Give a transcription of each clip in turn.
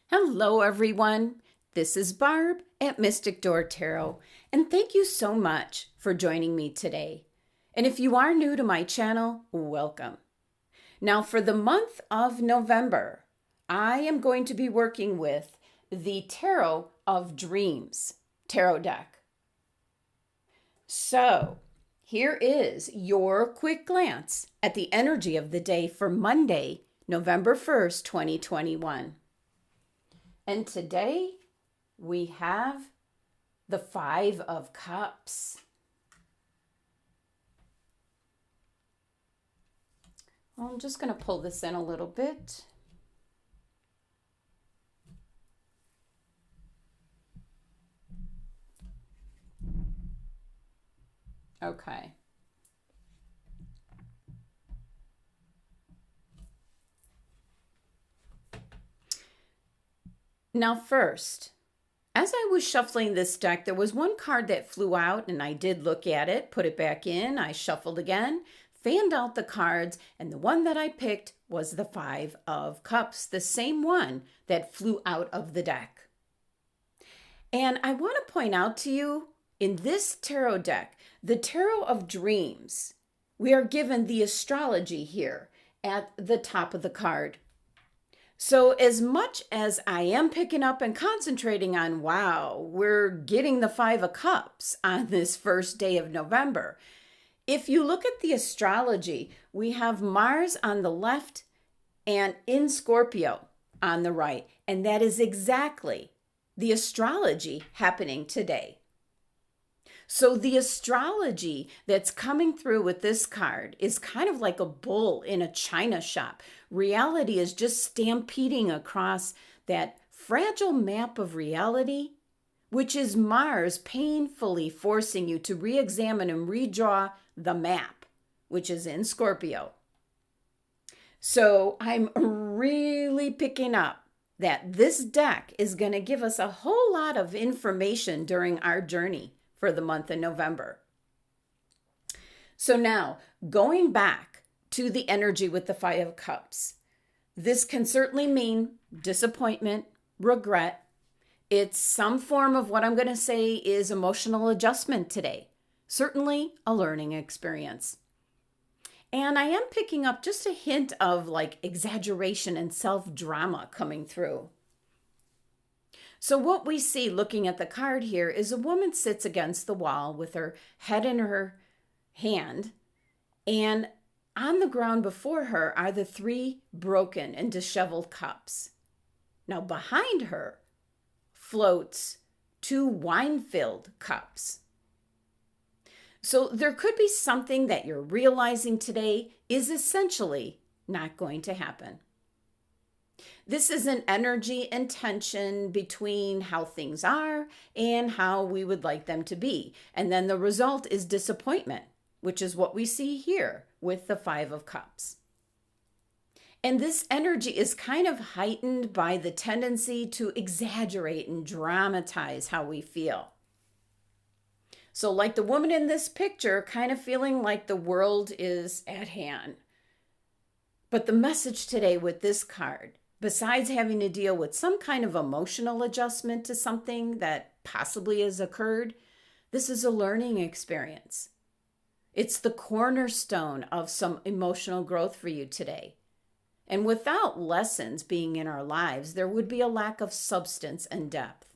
Hello, everyone. This is Barb at Mystic Door Tarot, and thank you so much for joining me today. And if you are new to my channel, welcome. Now, for the month of November, I am going to be working with the Tarot of Dreams tarot deck. So, here is your quick glance at the energy of the day for Monday, November 1st, 2021. And today we have the Five of Cups. I'm just going to pull this in a little bit. Okay. Now first, as I was shuffling this deck, there was one card that flew out and I did look at it, put it back in, I shuffled again, fanned out the cards, and the one that I picked was the Five of Cups, the same one that flew out of the deck. And I want to point out to you, in this tarot deck, the Tarot of Dreams, we are given the astrology here at the top of the card. So as much as I am picking up and concentrating on, wow, we're getting the Five of Cups on this first day of November. If you look at the astrology, we have Mars on the left and in Scorpio on the right. And that is exactly the astrology happening today. So the astrology that's coming through with this card is kind of like a bull in a china shop. Reality is just stampeding across that fragile map of reality, which is Mars painfully forcing you to re-examine and redraw the map, which is in Scorpio. So I'm really picking up that this deck is going to give us a whole lot of information during our journey for the month of November. So now, going back to the energy with the Five of Cups, this can certainly mean disappointment, regret. It's some form of what I'm going to say is emotional adjustment today. Certainly a learning experience. And I am picking up just a hint of like exaggeration and self-drama coming through. So what we see looking at the card here is a woman sits against the wall with her head in her hand, and on the ground before her are the three broken and disheveled cups. Now behind her floats two wine-filled cups. So there could be something that you're realizing today is essentially not going to happen. This is an energy and tension between how things are and how we would like them to be. And then the result is disappointment, which is what we see here with the Five of Cups. And this energy is kind of heightened by the tendency to exaggerate and dramatize how we feel. So like the woman in this picture, kind of feeling like the world is at hand. But the message today with this card, besides having to deal with some kind of emotional adjustment to something that possibly has occurred, this is a learning experience. It's the cornerstone of some emotional growth for you today. And without lessons being in our lives, there would be a lack of substance and depth.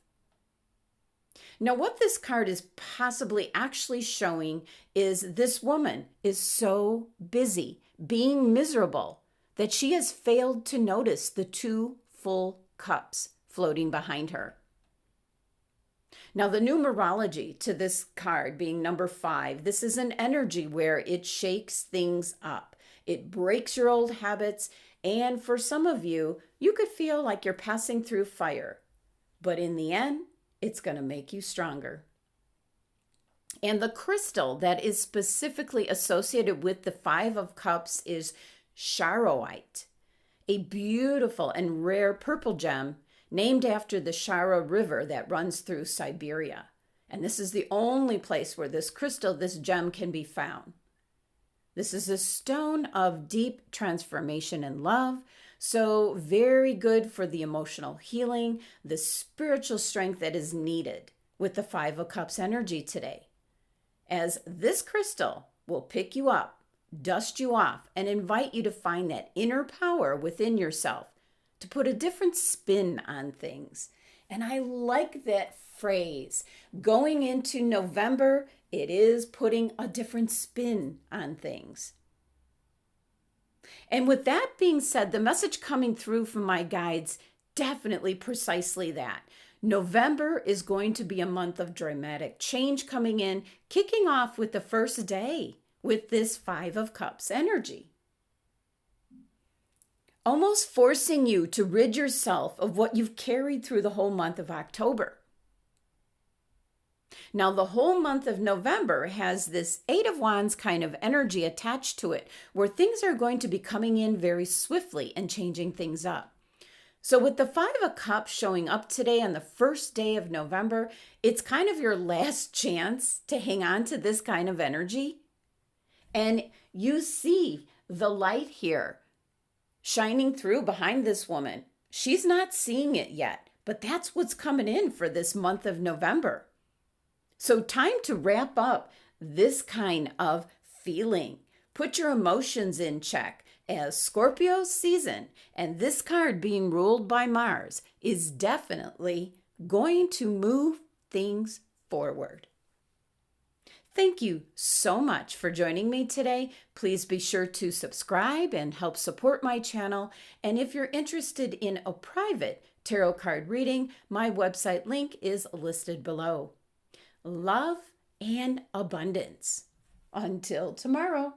Now, what this card is possibly actually showing is this woman is so busy being miserable that she has failed to notice the two full cups floating behind her. Now, the numerology to this card being number 5, this is an energy where it shakes things up. It breaks your old habits, and for some of you, you could feel like you're passing through fire. But in the end, it's going to make you stronger. And the crystal that is specifically associated with the Five of Cups is Charoite, a beautiful and rare purple gem named after the Charo River that runs through Siberia. And this is the only place where this crystal, this gem, can be found. This is a stone of deep transformation and love, So very good for the emotional healing, the spiritual strength that is needed with the Five of Cups energy today. As this crystal will pick you up, dust you off, and invite you to find that inner power within yourself to put a different spin on things. And I like that phrase. Going into November, it is putting a different spin on things. And with that being said, the message coming through from my guides, definitely precisely that. November is going to be a month of dramatic change coming in, kicking off with the first day with this Five of Cups energy. Almost forcing you to rid yourself of what you've carried through the whole month of October. Now, the whole month of November has this Eight of Wands kind of energy attached to it, where things are going to be coming in very swiftly and changing things up. So with the Five of Cups showing up today on the first day of November, it's kind of your last chance to hang on to this kind of energy. And you see the light here shining through behind this woman. She's not seeing it yet, but that's what's coming in for this month of November. So time to wrap up this kind of feeling. Put your emotions in check as Scorpio's season, and this card being ruled by Mars is definitely going to move things forward. Thank you so much for joining me today. Please be sure to subscribe and help support my channel. And if you're interested in a private tarot card reading, my website link is listed below. Love and abundance. Until tomorrow.